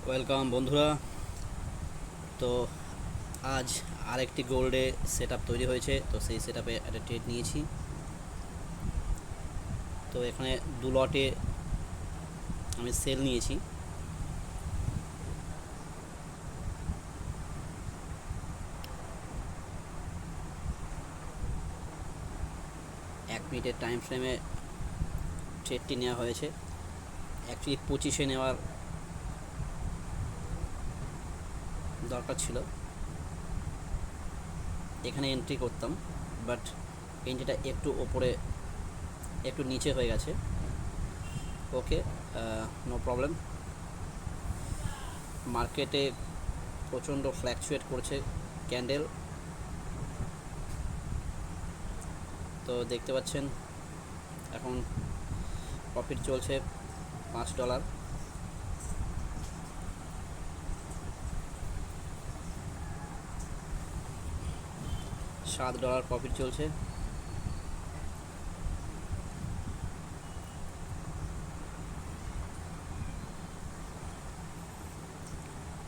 Welcome বন্ধুরা। তো আজ আরেকটি গোল্ডে সেটআপ তৈরি হয়েছে, তো সেই সেটআপে একটা ট্রেড নিয়েছি। তো এখানে দু লটে আমি সেল নিয়েছি। এক মিনিটের টাইম ফ্রেমে ট্রেডটি নেওয়া হয়েছে। অ্যাকচুয়ালি 25-এ নেওয়ার দরকার ছিল, এখানে এন্ট্রি করতাম, বাট এন্ট্রিটা একটু ওপরে একটু নিচে হয়ে গেছে। ওকে, নো প্রবলেম। মার্কেটে প্রচণ্ড ফ্ল্যাকচুয়েট করছে ক্যান্ডেল। তো দেখতে পাচ্ছেন এখন প্রফিট চলছে $5, $7 প্রফিট চলছে।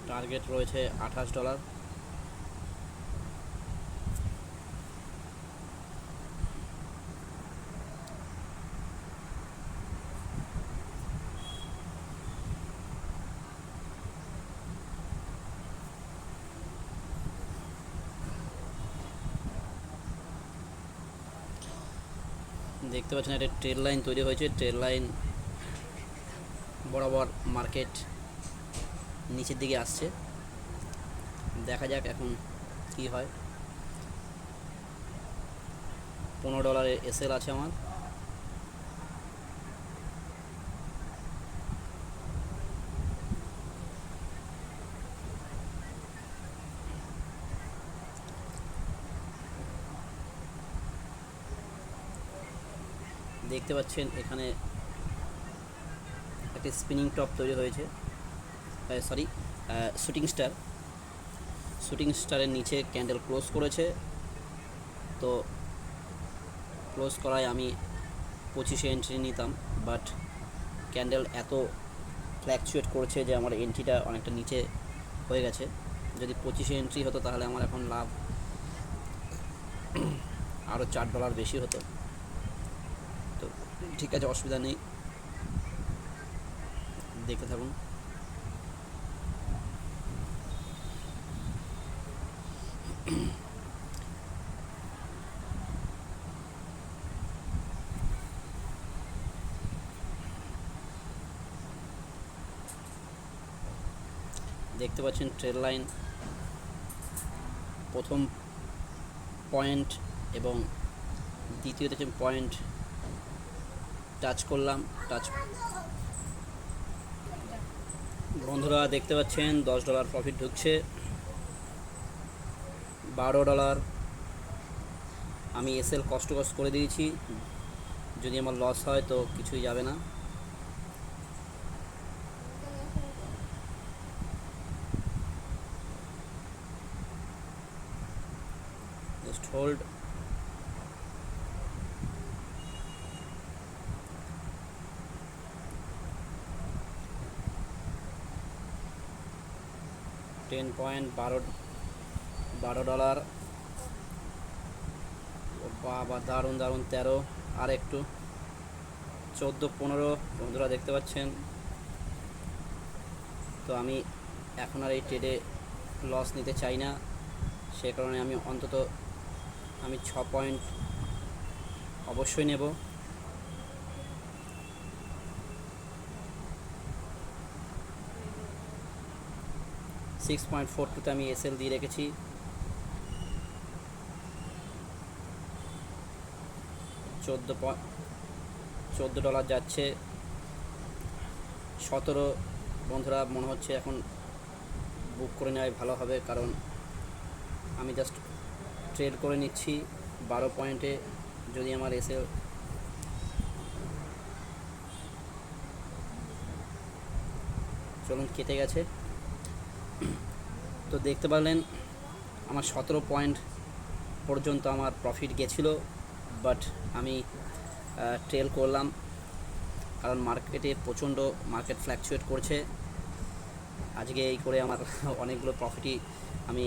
টার্গেট রয়েছে $28। দেখতে পাচ্ছেন একটা ট্রেড লাইন তৈরি হয়েছে। ট্রেড লাইন বরাবর মার্কেট নিচের দিকে আসছে। দেখা যাক এখন কি হয়। $15 এসএল আছে আমার। দেখতে পাচ্ছেন এখানে একটি স্পিনিং টপ তৈরি হয়েছে, সরি শুটিং স্টারের নিচে ক্যান্ডেল ক্লোজ করেছে। তো ক্লোজ করায় আমি 25-এ এন্ট্রি নিতাম, বাট ক্যান্ডেল এত ফ্ল্যাকচুয়েট করছে যে আমার এন্ট্রিটা অনেকটা নিচে হয়ে গেছে। যদি 25-এ এন্ট্রি হতো তাহলে আমার এখন লাভ আরও $4 বেশি হতো। তো ঠিক আছে, অসুবিধা নেই, দেখতে থাকুন। দেখতে পাচ্ছেন ট্রেড লাইন প্রথম পয়েন্ট এবং দ্বিতীয়তে যে পয়েন্ট টাচ করলাম, বন্ধুরা দেখতে পাচ্ছেন $10 প্রফিট ঢুকছে। $12 আমি এসএল কষ্ট করে দিয়েছি, যদি আমার লস হয় তো কিছুই যাবে না। Just hold. $10.12 বাবা, দারুণ 13, আর একটু 14-15 বন্ধুরা দেখতে পাচ্ছেন। তো আমি এখন আর এই ট্রেডে লস নিতে চাই না, সে কারণে আমি অন্তত 6 পয়েন্ট অবশ্যই নেব। $6.42 আমি এসএল দিয়ে রেখেছি। $14 যাচ্ছে। 17 বন্ধুরা মনে হচ্ছে এখন বুক করে নেওয়াই ভালো হবে, কারণ আমি জাস্ট ট্রেড করে নিচ্ছি 12 পয়েন্টে। যদি আমার এসে চলুন কেটে গেছে। তো দেখতে পারলেন আমার 17 পয়েন্ট পর্যন্ত আমার প্রফিট গেছিলো, বাট আমি ট্রেল করলাম কারণ মার্কেটে প্রচণ্ড মার্কেট ফ্ল্যাকচুয়েট করছে। আজকে এই করে আমার অনেকগুলো প্রফিটই আমি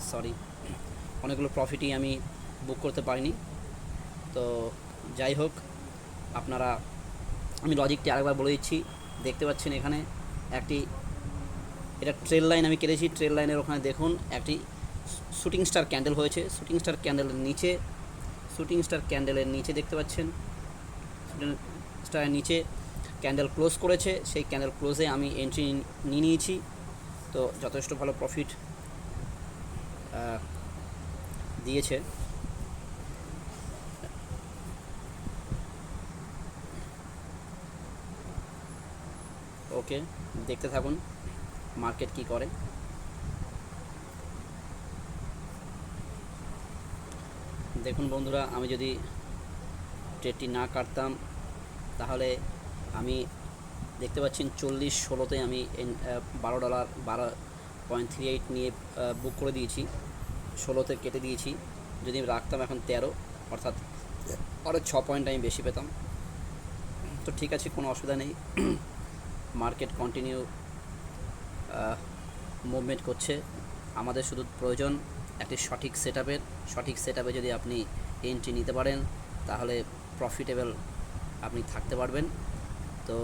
সরি অনেকগুলো প্রফিটই আমি বুক করতে পারিনি। তো যাই হোক, আপনারা, আমি লজিকটি আরেকবার বলে দিচ্ছি। দেখতে পাচ্ছেন এখানে একটি, এটা ট্রেল লাইন আমি কেটেছি, ট্রেল লাইনের ওখানে দেখুন একটি শুটিং স্টার ক্যান্ডেল হয়েছে। শুটিং স্টার ক্যান্ডেলের নিচে দেখতে পাচ্ছেন, শুটিং স্টারের নিচে ক্যান্ডেল ক্লোজ করেছে। সেই ক্যান্ডেল ক্লোজে আমি এন্ট্রি নিয়ে নিয়েছি। তো যথেষ্ট ভালো প্রফিট দিয়েছে। ওকে, দেখতে থাকুন মার্কেট কি করে। দেখুন বন্ধুরা, আমি যদি ট্রেডটি না কাটতাম তাহলে আমি দেখতে পাচ্ছেন 40-16-তে আমি $12 12.38 নিয়ে বুক করে দিয়েছি, 16-তে কেটে দিয়েছি। যদি আমি রাখতাম এখন 13, অর্থাৎ আরও 6 পয়েন্ট আমি বেশি পেতাম। তো ঠিক আছে, কোনো অসুবিধা নেই। মার্কেট কন্টিনিউ মুভমেন্ট করছে। আমাদের শুধু প্রয়োজন একটি সঠিক সেটআপে যদি আপনি এন্ট্রি নিতে পারেন তাহলে প্রফিটেবল আপনি থাকতে পারবেন। তো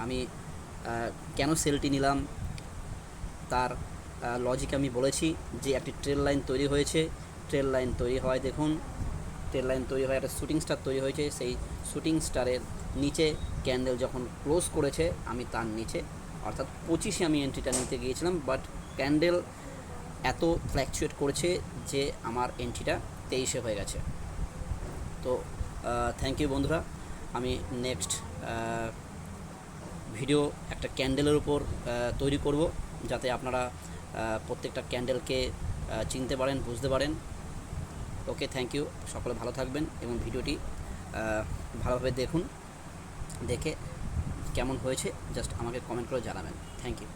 আমি কেন সেলটি নিলাম তার লজিক আমি বলেছি, যে একটি ট্রেল লাইন তৈরি হয়েছে। ট্রেল লাইন তৈরি হয়, দেখুন ট্রেল লাইন তৈরি হয়, একটা শুটিং স্টার তৈরি হয়েছে। সেই শুটিং স্টারের নিচে ক্যান্ডেল যখন ক্লোজ করেছে, আমি তার নিচে অর্থাৎ 25-এ আমি এন্ট্রিটা নিতে গিয়েছিলাম, বাট ক্যান্ডেল এত ফ্ল্যাকচুয়েট করেছে যে আমার এন্ট্রিটা 23-এ হয়ে গেছে। তো থ্যাংক ইউ বন্ধুরা। আমি নেক্সট ভিডিও একটা ক্যান্ডেলের উপর তৈরি করব, যাতে আপনারা প্রত্যেকটা ক্যান্ডেলকে চিনতে পারেন, বুঝতে পারেন। ওকে, থ্যাংক ইউ। সকলে ভালো থাকবেন এবং ভিডিওটি ভালোভাবে দেখুন। দেখে কেমন হয়েছে জাস্ট আমাকে কমেন্ট করে জানাবেন। Thank you.